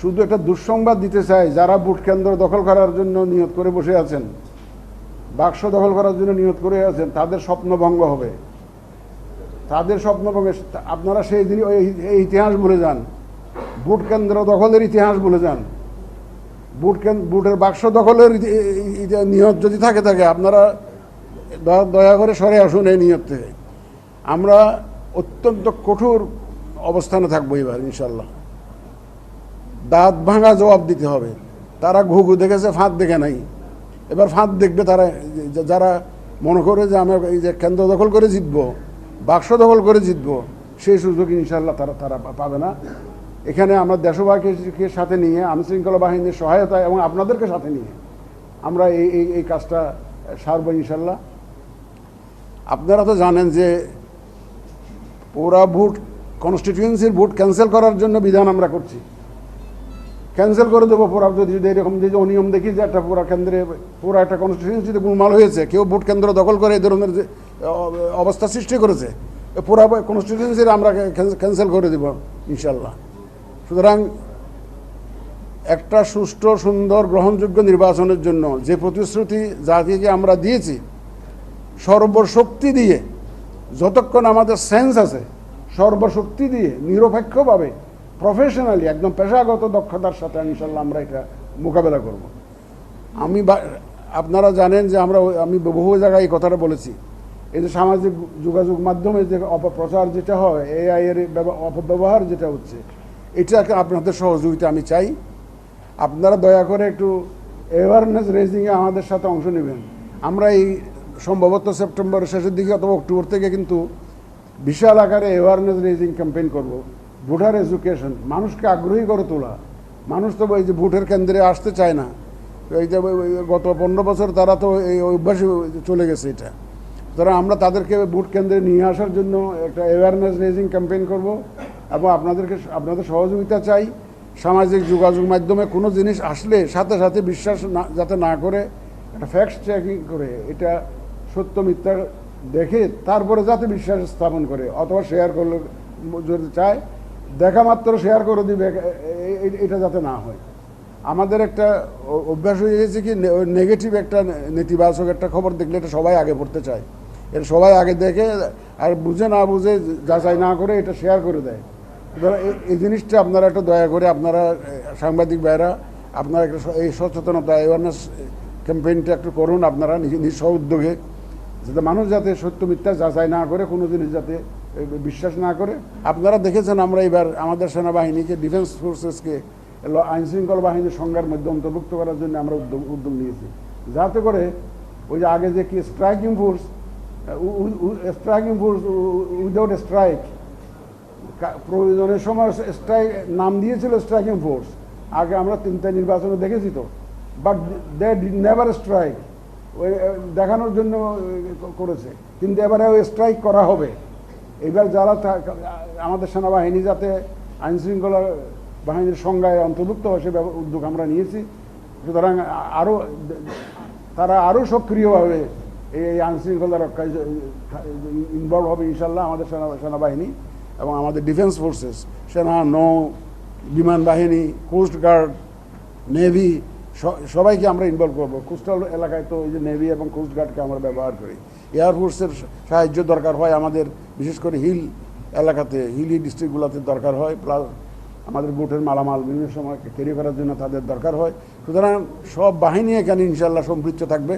শুধু একটা দুঃসংবাদ দিতে চাই, যারা ভোট কেন্দ্র দখল করার জন্য নিয়ত করে বসে আছেন, বাক্স দখল করার জন্য নিয়ত করে আছেন, তাদের স্বপ্নভঙ্গ হবে। তাদের স্বপ্নভঙ্গে আপনারা সেই দিন এই ইতিহাস ভুলে যান, ভোট কেন্দ্র দখলের ইতিহাস ভুলে যান। ভোটের বাক্স দখলের নিয়ত যদি থাকে আপনারা দয়া করে সরে আসুন এই নিয়ত থেকে। আমরা অত্যন্ত কঠোর অবস্থানে থাকবো এবার ইনশাল্লাহ। দাঁত ভাঙা জবাব দিতে হবে। তারা ঘুঘু দেখেছে, ফাঁদ দেখে নাই, এবার ফাঁদ দেখবে তারা। যারা মনে করে যে আমরা এই যে কেন্দ্র দখল করে জিতবো, বাক্স দখল করে জিতবো, সেই সুযোগ ইনশাল্লাহ তারা পাবে না। এখানে আমরা দেশবাসীকে সাথে নিয়ে, আইনশৃঙ্খলা বাহিনীর সহায়তা এবং আপনাদেরকে সাথে নিয়ে আমরা এই কাজটা সারবো ইনশাল্লাহ। আপনারা তো জানেন যে পুরা ভোট, কনস্টিটিউয়েন্সির ভোট ক্যান্সেল করার জন্য বিধান আমরা করছি। ক্যান্সেল করে দেবো পুরা, যদি এরকম যে অনিয়ম দেখি যে একটা পুরা কেন্দ্রে, পুরা একটা কনস্টিটিউয়েন্সিতে গোলমাল হয়েছে, কেউ ভোট কেন্দ্র দখল করে এই ধরনের যে অবস্থা সৃষ্টি করেছে, পুরা কনস্টিটিউয়েন্সির আমরা ক্যান্সেল করে দেব ইনশাল্লাহ। সুতরাং একটা সুষ্ঠু, সুন্দর, গ্রহণযোগ্য নির্বাচনের জন্য যে প্রতিশ্রুতি জাতিকে আমরা দিয়েছি, সর্বশক্তি দিয়ে, যতক্ষণ আমাদের সেন্স আছে, সর্বশক্তি দিয়ে নিরপেক্ষভাবে, প্রফেশনালি, একদম পেশাগত দক্ষতার সাথে ইনশাল্লাহ আমরা এটা মোকাবেলা করব। আপনারা জানেন যে আমি বহু জায়গায় এই কথাটা বলেছি, এই যে সামাজিক যোগাযোগ মাধ্যমে যে অপপ্রচার যেটা হয়, এআই এর অপব্যবহার যেটা হচ্ছে, এটাকে আপনাদের সহযোগিতা আমি চাই। আপনারা দয়া করে একটু অ্যাওয়ারনেস রেজিংয়ে আমাদের সাথে অংশ নেবেন। আমরা এই সম্ভবত সেপ্টেম্বরের শেষের দিকে অথবা অক্টোবর থেকে কিন্তু বিশাল আকারে অ্যাওয়ারনেস রেজিং ক্যাম্পেইন করব। ভোটার এডুকেশন, মানুষকে আগ্রহী করে তোলা। মানুষ তো এই যে ভোটের কেন্দ্রে আসতে চায় না, এই যে গত 15 বছর তারা তো এই অভ্যাসে চলে গেছে এটা। সুতরাং আমরা তাদেরকে ভোট কেন্দ্রে নিয়ে আসার জন্য একটা অ্যাওয়ারনেস রেজিং ক্যাম্পেইন করব এবং আপনাদের সহযোগিতা চাই। সামাজিক যোগাযোগ মাধ্যমে কোনো জিনিস আসলে সাথে সাথে বিশ্বাস যাতে না করে, একটা ফ্যাক্ট চেকিং করে, এটা সত্য মিথ্যা দেখে তারপরে যাতে বিশ্বাস স্থাপন করে, অথবা শেয়ার করলে যদি চায় দেখা মাত্র শেয়ার করে দিবে, এটা যাতে না হয়। আমাদের একটা অভ্যাস হয়ে গেছে কি, নেগেটিভ একটা, নেতিবাচক একটা খবর দেখলে এটা সবাই আগে পড়তে চায়, এটা সবাই আগে দেখে আর বুঝে না বুঝে যাচাই না করে এটা শেয়ার করে দেয়। এই জিনিসটা আপনারা একটু দয়া করে, আপনারা সাংবাদিক ভাইরা, আপনারা একটা এই সচেতনতা, অ্যাওয়ারনেস ক্যাম্পেইনটা একটু করুন আপনারা নিজ উদ্যোগে, যাতে মানুষ যাতে সত্য মিথ্যা যাচাই না করে, কোনো জিনিস যাতে বিশ্বাস না করে। আপনারা দেখেছেন আমরা এবার আমাদের সেনাবাহিনীকে, ডিফেন্স ফোর্সেসকে আইনশৃঙ্খলা বাহিনীর সংজ্ঞার মধ্যে অন্তর্ভুক্ত করার জন্য আমরা উদ্যোগ নিয়েছি, যাতে করে ওই যে আগে যে কি স্ট্রাইকিং ফোর্স উইদাউট স্ট্রাইক, প্রয়োজনের সময় স্ট্রাইক নাম দিয়েছিল স্ট্রাইকিং ফোর্স, আগে আমরা 3টা নির্বাচনে দেখেছি তো, বাট দে নেভার স্ট্রাইক, ওই দেখানোর জন্য করেছে। কিন্তু এবারে ওই স্ট্রাইক করা হবে। এবার যারা আমাদের সেনাবাহিনী যাতে আইনশৃঙ্খলা বাহিনীর সংজ্ঞায় অন্তর্ভুক্ত হয়, সে উদ্যোগ আমরা নিয়েছি। সুতরাং তারা আরও সক্রিয়ভাবে এই আইনশৃঙ্খলা রক্ষায় ইনভলভ হবে ইনশাল্লাহ, আমাদের সেনাবাহিনী এবং আমাদের ডিফেন্স ফোর্সেস, সেনা, নৌ, বিমান বাহিনী, কোস্ট গার্ড, নেভি, সবাইকে আমরা ইনভলভ করবো। কোস্টাল এলাকায় তো এই যে নেভি এবং কোস্ট গার্ডকে আমরা ব্যবহার করি। এয়ারফোর্সের সাহায্য দরকার হয় আমাদের, বিশেষ করে হিল এলাকাতে, হিলি ডিস্ট্রিক্টগুলোতে দরকার হয়। প্লাস আমাদের ভোটের মালামাল বিভিন্ন সময় ক্যারি করার জন্য তাদের দরকার হয়। সুতরাং সব বাহিনী এখানে ইনশাল্লাহ সম্পৃক্ত থাকবে।